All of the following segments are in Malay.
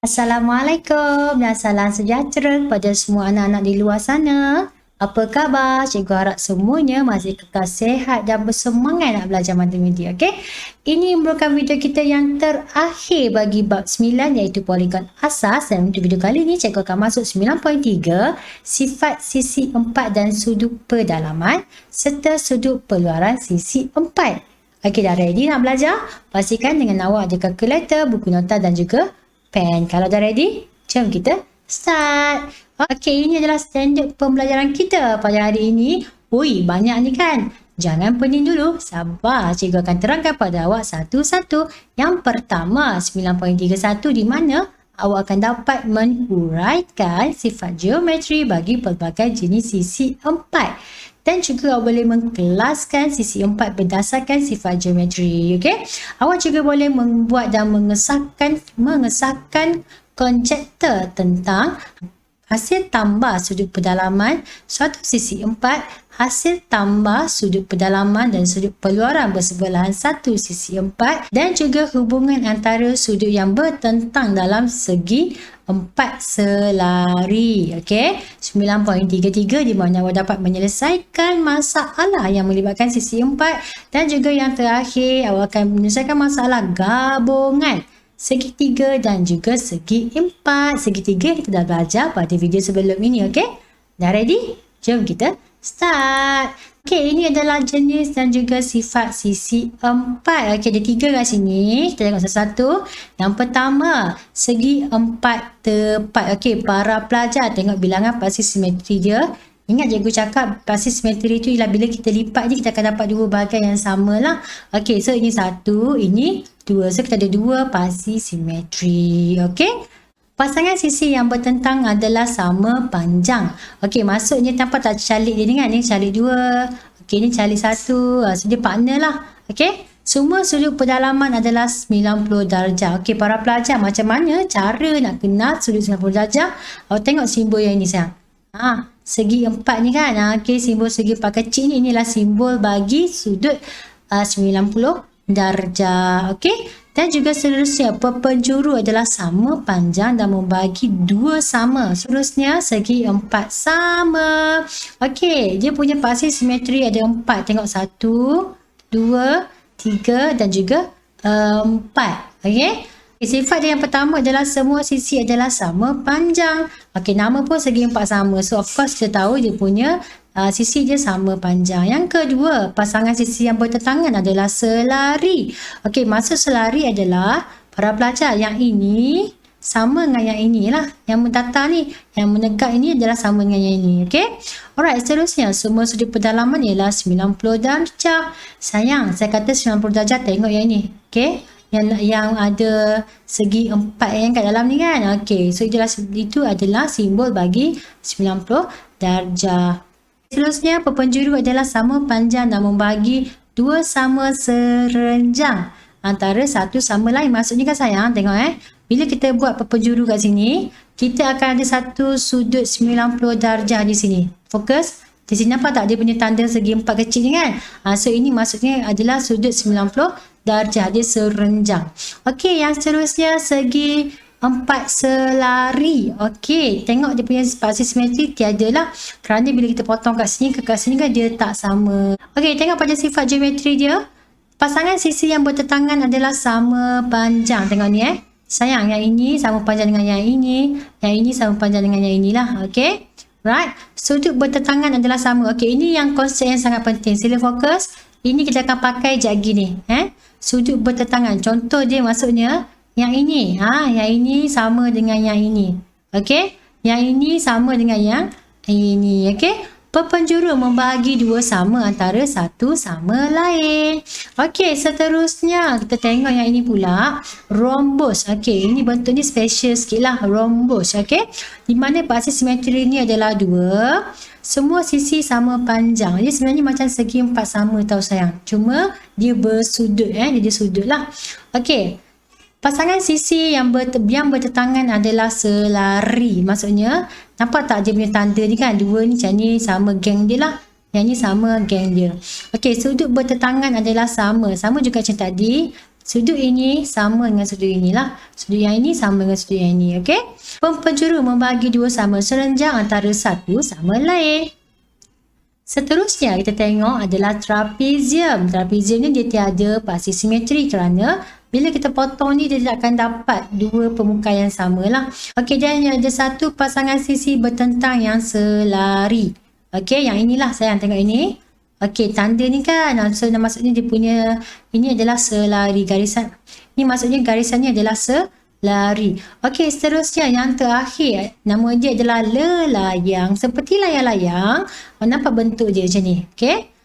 Assalamualaikum dan salam sejahtera kepada semua anak-anak di luar sana. Apa khabar? Cikgu harap semuanya masih kekal sihat dan bersemangat nak belajar matematik, okey? Ini merupakan video kita yang terakhir bagi bab 9 iaitu poligon asas, dan untuk video kali ini cikgu akan masuk 9.3 sifat sisi 4 dan sudut pedalaman serta sudut peluaran sisi 4. Okey, dah ready nak belajar? Pastikan dengan awak ada kalkulator, buku nota dan juga pen. Kalau dah ready, jom kita start. Okey, ini adalah standard pembelajaran kita pada hari ini. Ui, banyak ni kan? Jangan pening dulu. Sabar, cikgu akan terangkan pada awak satu-satu. Yang pertama, 9.31 di mana awak akan dapat menghuraikan sifat geometri bagi pelbagai jenis sisi 4. Dan juga awak boleh mengkelaskan sisi 4 berdasarkan sifat geometri. Okay? Awak juga boleh membuat dan mengesahkan konjektor tentang hasil tambah sudut pedalaman suatu sisi 4, hasil tambah sudut pedalaman dan sudut peluaran bersebelahan satu sisi 4, dan juga hubungan antara sudut yang bertentang dalam segi 4 selari. Okey, 9.33 di mana awak dapat menyelesaikan masalah yang melibatkan sisi 4, dan juga yang terakhir awak akan menyelesaikan masalah gabungan segitiga dan juga segi 4. Segitiga kita dah belajar pada video sebelum ini, okey? Dah ready? Jom kita start. Okey, ini adalah jenis dan juga sifat sisi 4. Okey, ada 3 kat sini. Kita tengok satu-satu. Yang pertama, segi 4 tepat. Okey, para pelajar tengok bilangan pasti simetri dia. Ingat cikgu cakap pasti simetri itu ialah bila kita lipat je kita akan dapat dua bahagian yang sama lah. Okey, so ini 1, ini 2. So kita ada 2 pasti simetri. Okey. Pasangan sisi yang bertentang adalah sama panjang. Okey, maksudnya nampak tak calik dia ni kan? Ni calik 2. Okey, ni calik 1. So dia partner lah. Okey. Semua sudut pedalaman adalah 90 darjah. Okey, para pelajar macam mana cara nak kenal sudut 90 darjah? Awak tengok simbol yang ini sayang. Segi 4 ni kan. Okey, simbol segi 4 kecil ni inilah simbol bagi sudut 90 darjah. Okey. Dan juga seterusnya perpenjuru adalah sama panjang dan membagi 2 sama. Seterusnya segi 4 sama. Okey, dia punya pasti simetri ada 4. Tengok 1, 2, 3 dan juga 4. Okey. Sifat dia yang pertama adalah semua sisi adalah sama panjang. Okey, nama pun segi 4 sama. So of course kita tahu dia punya sisi dia sama panjang. Yang kedua, pasangan sisi yang bertentangan adalah selari. Okey, maksud selari adalah para pelajar yang ini sama dengan yang inilah. Yang mendatar ni, yang menegak ini adalah sama dengan yang ini. Okey. Alright, seterusnya semua sudut pedalaman ialah 90 darjah. Sayang, saya kata 90 darjah, tengok yang ini. Okey. Yang ada segi 4 yang kat dalam ni kan. Okey, so itu adalah simbol bagi 90 darjah. Seterusnya perpenjuru adalah sama panjang dan membagi 2 sama serenjang antara satu sama lain. Maksudnya kan sayang, tengok bila kita buat perpenjuru kat sini, kita akan ada satu sudut 90 darjah di sini. Fokus. Di sini nampak tak dia punya tanda segi 4 kecil ni kan? So ini maksudnya adalah sudut 90 darjah, dia serenjang. Okey, yang seterusnya segi 4 selari. Okey, tengok dia punya pasti simetri tiada lah. Kerana bila kita potong kat sini ke kat sini kan dia tak sama. Okey, tengok pada sifat geometri dia. Pasangan sisi yang bertentangan adalah sama panjang. Tengok ni sayang, yang ini sama panjang dengan yang ini. Yang ini sama panjang dengan yang inilah. Okey. Right. Sudut bertentangan adalah sama. Okey, ini yang konsep yang sangat penting. Sila fokus. Ini kita akan pakai jap gini. Sudut bertentangan. Contoh dia maksudnya yang ini. Yang ini sama dengan yang ini. Okey. Yang ini sama dengan yang ini. Okey. Perpenjuru membahagi 2 sama antara satu sama lain. Okey, seterusnya kita tengok yang ini pula. Rhombus. Okey, ini bentuk ni special sikit lah. Rhombus. Okey. Di mana pasti simetri ni adalah 2. Semua sisi sama panjang. Dia sebenarnya macam segi 4 sama tau sayang. Cuma dia bersudut. Dia sudut lah. Okey. Pasangan sisi yang bertentangan adalah selari. Maksudnya, nampak tak dia punya tanda ni kan? 2 ni macam ni sama geng dia lah. Yang ni sama geng dia. Okey, sudut bertentangan adalah sama. Sama juga macam tadi. Sudut ini sama dengan sudut inilah. Sudut yang ini sama dengan sudut yang ini. Okey. Penjuru membagi dua sama serenjang antara satu sama lain. Seterusnya kita tengok adalah trapezium. Trapezium ni dia tiada pasti simetri kerana bila kita potong ni dia tidak akan dapat dua permukaan yang sama lah. Okey, dan ada satu pasangan sisi bertentang yang selari. Okey, yang inilah sayang tengok ini. Okey, tanda ni kan. So maksudnya dia punya ini adalah selari garisan. Ni maksudnya garisan ni adalah selari. Okey, seterusnya yang terakhir nama dia adalah lelayang. Seperti layang-layang. Nampak bentuk dia macam ni. Okey.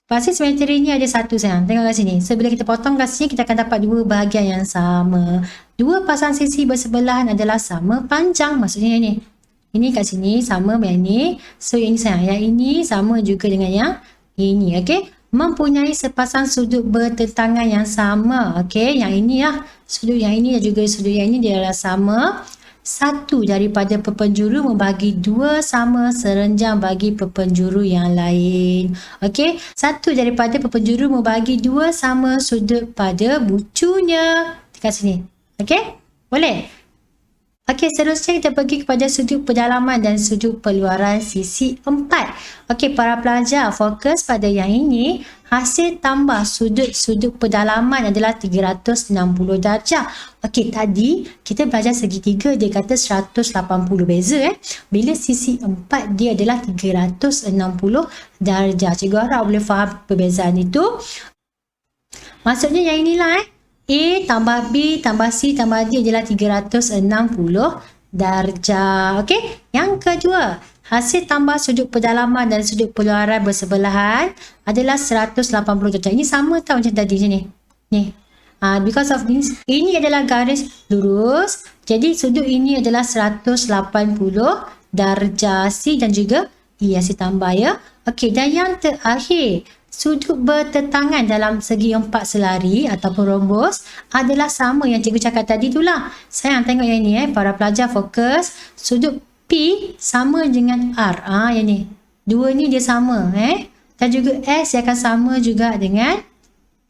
Pasti simetri ni ada satu sayang. Tengok kat sini. So bila kita potong kat sini kita akan dapat dua bahagian yang sama. Dua pasang sisi bersebelahan adalah sama panjang. Maksudnya ini. Ini kat sini sama dengan ini. So yang ini sayang. Yang ini sama juga dengan yang ini. Okey. Mempunyai sepasang sudut bertentangan yang sama. Okey. Yang ini lah. Sudut yang ini dan juga sudut yang ini dia adalah sama. Satu daripada perpenjuru membagi dua sama serenjang bagi perpenjuru yang lain. Okey, satu daripada perpenjuru membagi dua sama sudut pada bucunya. Dekat sini. Okey, boleh? Okey, seterusnya kita pergi kepada sudut pedalaman dan sudut peluaran sisi 4. Okey, para pelajar fokus pada yang ini. Hasil tambah sudut-sudut pedalaman adalah 360 darjah. Okey, tadi kita belajar segitiga dia kata 180 beza Bila sisi 4 dia adalah 360 darjah. Cikgu harap boleh faham perbezaan itu. Maksudnya yang inilah A tambah B tambah C tambah D adalah 360 darjah. Okey, yang kedua, hasil tambah sudut pedalaman dan sudut peluaran bersebelahan adalah 180 darjah. Ini sama tau macam tadi macam ni. Ni. Because of this, ini adalah garis lurus. Jadi sudut ini adalah 180 darjah. C dan juga E hasil tambah ya. Okey, dan yang terakhir, sudut bertentangan dalam segi 4 selari ataupun rhombus adalah sama yang cikgu cakap tadi itulah. Sayang tengok yang ni para pelajar fokus. Sudut P sama dengan R. Yang ni. Dua ni dia sama Dan juga S dia akan sama juga dengan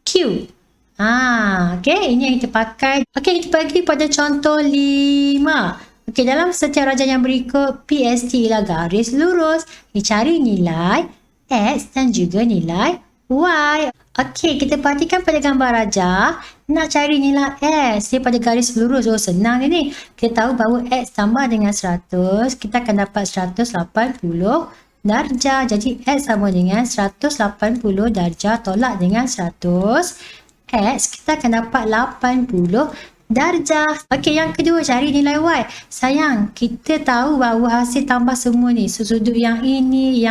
Q. Okey, ini yang kita pakai. Okey, kita pergi pada contoh 5. Okey, dalam setiap rajah yang berikut PST ialah garis lurus. Cari nilai X dan juga nilai Y. Okey, kita perhatikan pada gambar rajah. Nak cari nilai X daripada garis lurus. Oh, senang ni. Kita tahu bahawa X tambah dengan 100. Kita akan dapat 180 darjah. Jadi, X sama dengan 180 darjah tolak dengan 100. X kita akan dapat 80 darjah. Okey, yang kedua cari nilai Y. Sayang, kita tahu bahawa hasil tambah semua ni. Sudut yang ini,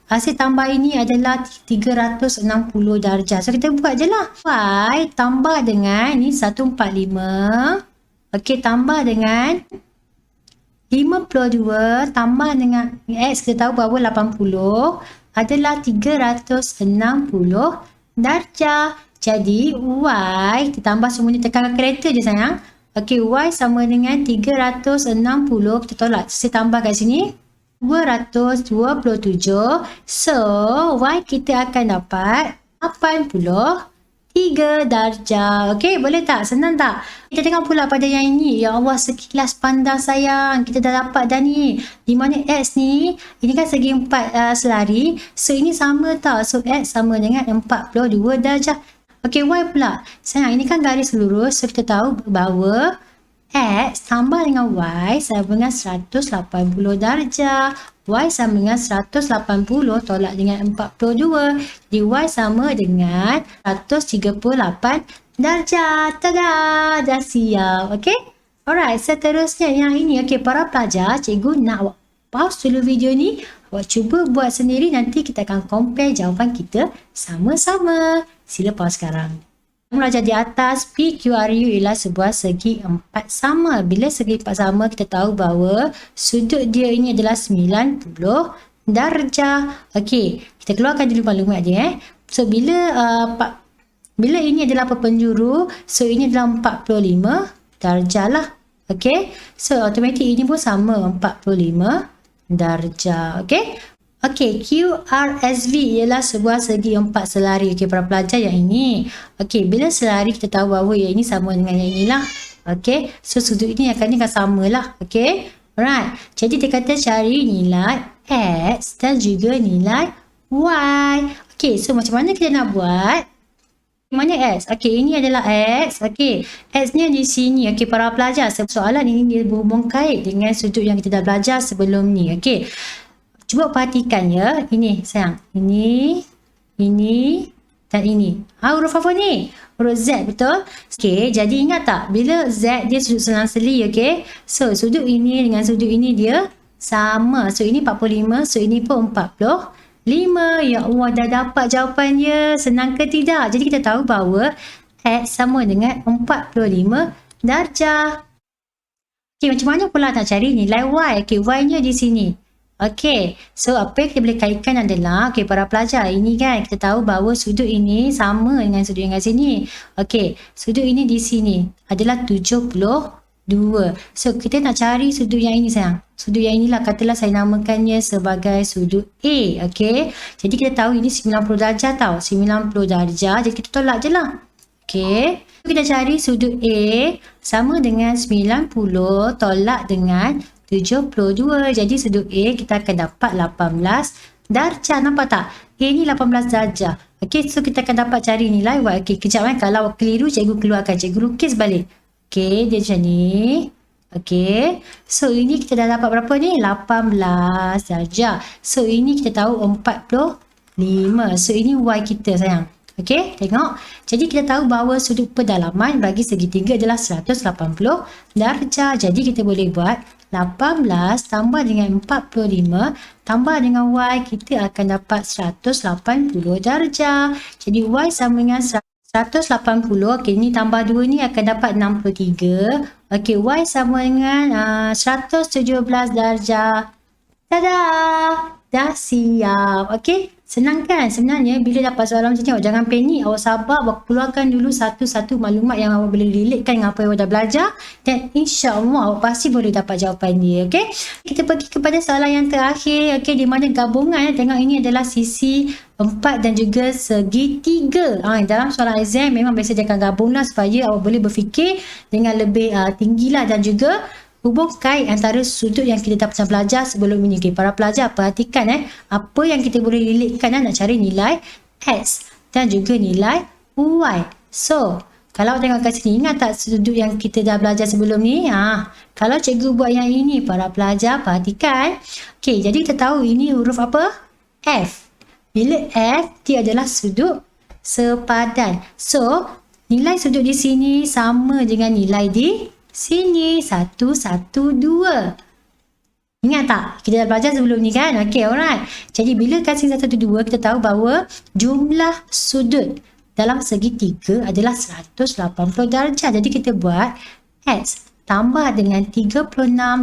hasil tambah ini adalah 360 darjah. So, kita buat je lah. Y tambah dengan ni 145. Okey, tambah dengan 52. Tambah dengan X, kita tahu bahawa 80 adalah 360 darjah. Jadi, Y, kita tambah semua ni tekan kereta je sayang. Okey, Y sama dengan 360. Kita tolak. Saya tambah kat sini. 227. So, Y kita akan dapat 83 darjah. Okey, boleh tak? Senang tak? Kita tengok pula pada yang ini. Ya Allah, sekilas pandang sayang. Kita dah dapat dah ni. Di mana X ni, ini kan segi 4 selari. So, ini sama tak? So, X sama dengan 42 darjah. Okey, Y pula. Sayang, ini kan garis lurus. So, kita tahu bahawa X tambah dengan Y sama dengan 180 darjah. Y sama dengan 180 tolak dengan 42. Jadi, Y sama dengan 138 darjah. Tada! Dah siap. Okey? Alright, seterusnya yang ini. Okey, para pelajar, cikgu nak pause dulu video ni. Awak cuba buat sendiri. Nanti kita akan compare jawapan kita sama-sama. Sila pause sekarang. Meraja di atas, PQRU ialah sebuah segi 4 sama. Bila segi 4 sama, kita tahu bahawa sudut dia ini adalah 90 darjah. Okey, kita keluarkan dulu maklumat dia. So, bila ini adalah perpenjuru, so ini adalah 45 darjah lah. Okey, so automatik ini pun sama 45 darjah. Okey. Okey, QRSV ialah sebuah segi empat selari. Okey, para pelajar yang ini. Okey, bila selari kita tahu bahawa yang ini sama dengan yang inilah. Okey, so sudut ini akan sama lah. Okey, alright. Jadi dia kata cari nilai X dan juga nilai Y. Okey, so macam mana kita nak buat? Mana X? Okey, ini adalah X. Okey, X-nya di sini. Okey, para pelajar, soalan ini dia berhubung kait dengan sudut yang kita dah belajar sebelum ni. Okey, cuba perhatikan ya. Ini sayang. Ini dan ini. Huruf apa ni? Huruf Z, betul? Okey, jadi ingat tak? Bila Z dia sudut selang-seli, okey? So, sudut ini dengan sudut ini dia sama. So, ini 45. So, ini pun 45. Ya Allah, dah dapat jawapannya. Senang ke tidak? Jadi kita tahu bahawa X sama dengan 45 darjah. Okey, macam mana pula nak cari nilai Y? Okey, Y-nya di sini. Okey, so apa yang kita boleh kaitkan adalah, okey para pelajar, ini kan kita tahu bahawa sudut ini sama dengan sudut yang kat sini. Okey, sudut ini di sini adalah 72. So, kita nak cari sudut yang ini sayang. Sudut yang inilah, katalah saya namakannya sebagai sudut A. Okey, jadi kita tahu ini 90 darjah tau. 90 darjah, jadi kita tolak je lah. Okey, kita cari sudut A sama dengan 90 tolak dengan 72. Jadi sudut A kita akan dapat 18 darjah. Nampak tak? A ni 18 darjah. Okey, so kita akan dapat cari nilai Y. Okey, kejap kalau keliru cikgu keluarkan. Cikgu lukis balik. Okey, dia macam ni. Okey, so ini kita dah dapat berapa ni? 18 darjah. So ini kita tahu 45. So ini Y kita sayang. Okey, tengok. Jadi kita tahu bahawa sudut pedalaman bagi segitiga adalah 180 darjah. Jadi kita boleh buat 18 tambah dengan 45 tambah dengan Y, kita akan dapat 180 darjah. Jadi Y sama dengan 180. Okey, ni tambah 2 ni akan dapat 63. Okey, Y sama dengan 117 darjah. Tada! Dah siap. Okey, senang kan? Sebenarnya bila dapat soalan macam ni, awak jangan panik, awak sabar, awak keluarkan dulu satu-satu maklumat yang awak boleh relatekan dengan apa yang awak dah belajar, dan insya-Allah awak pasti boleh dapat jawapan dia. Okey, kita pergi kepada soalan yang terakhir. Okey, di mana gabungan, tengok ini adalah sisi 4 dan juga segitiga. Dalam soalan exam memang biasa dia akan gabunglah supaya awak boleh berfikir dengan lebih tinggilah dan juga hubung kait antara sudut yang kita dah pernah belajar sebelum ini. Okay, para pelajar perhatikan apa yang kita boleh relatekan nak cari nilai X dan juga nilai Y. So, kalau tengok kat sini, ingat tak sudut yang kita dah belajar sebelum ni? Kalau cikgu buat yang ini, para pelajar perhatikan. Okay, jadi kita tahu ini huruf apa? F. Bila F, dia adalah sudut sepadan. So, nilai sudut di sini sama dengan nilai di sini, 112. Ingat tak? Kita dah belajar sebelum ni kan? Okey, alright. Jadi bila kasih 112, kita tahu bahawa jumlah sudut dalam segitiga adalah 180 darjah. Jadi kita buat X tambah dengan 36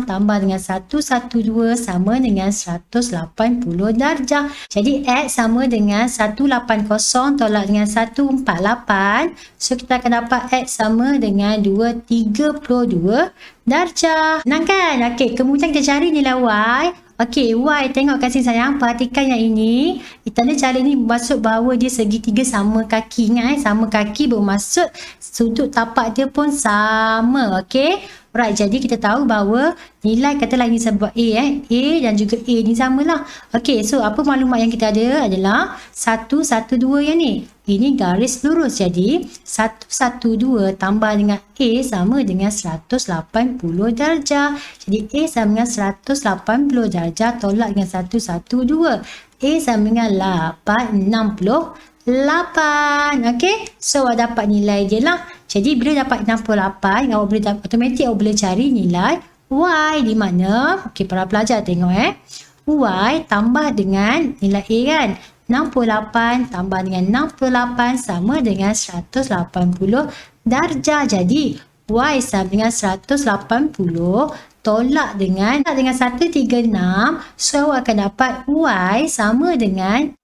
tambah dengan 112 sama dengan 180 darjah. Jadi X sama dengan 180 tolak dengan 148. So kita akan dapat X sama dengan 232 darjah. Senang kan? Okey, kemudian kita cari nilai Y. Okey, Y, tengok kasih sayang, perhatikan yang ini. Tanda cara ni bermaksud bahawa dia segitiga sama kaki. Ingat sama kaki bermaksud sudut tapak dia pun sama. Okey, right, jadi kita tahu bahawa nilai, katalah ini sebab A A dan juga A ni samalah. Okey, so apa maklumat yang kita ada adalah 112 yang ni. Ini garis lurus, jadi 112 tambah dengan A sama dengan 180 darjah. Jadi A sama dengan 180 darjah tolak dengan 112. A sama dengan 868. Okey, so awak dapat nilai dia lah. Jadi bila dapat 68, awak boleh automatik awak boleh cari nilai Y di mana? Okey, para pelajar tengok Y tambah dengan nilai A kan? 68 tambah dengan 68 sama dengan 180 darjah. Jadi Y sama dengan 180 tolak dengan 136. So awak akan dapat Y sama dengan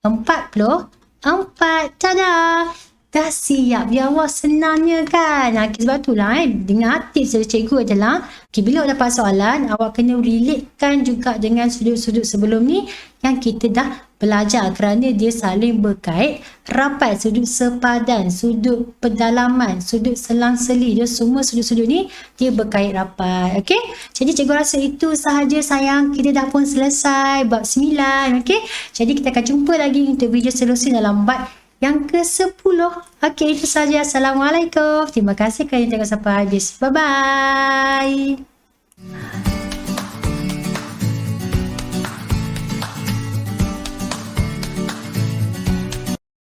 44. Tada! Dah siap, ya Allah senangnya kan. Sebab itulah dengan tips dari cikgu adalah bila awak dapat soalan, awak kena relatekan juga dengan sudut-sudut sebelum ni yang kita dah belajar kerana dia saling berkait rapat, sudut sepadan, sudut pedalaman, sudut selang-seli, dia semua sudut-sudut ni dia berkait rapat. Okey, jadi cikgu rasa itu sahaja sayang, kita dah pun selesai bab 9. Okey, jadi kita akan jumpa lagi untuk video seterusnya dalam bab yang ke-10. Okey, itu saja. Assalamualaikum. Terima kasih kerana tengok sampai habis. Bye-bye.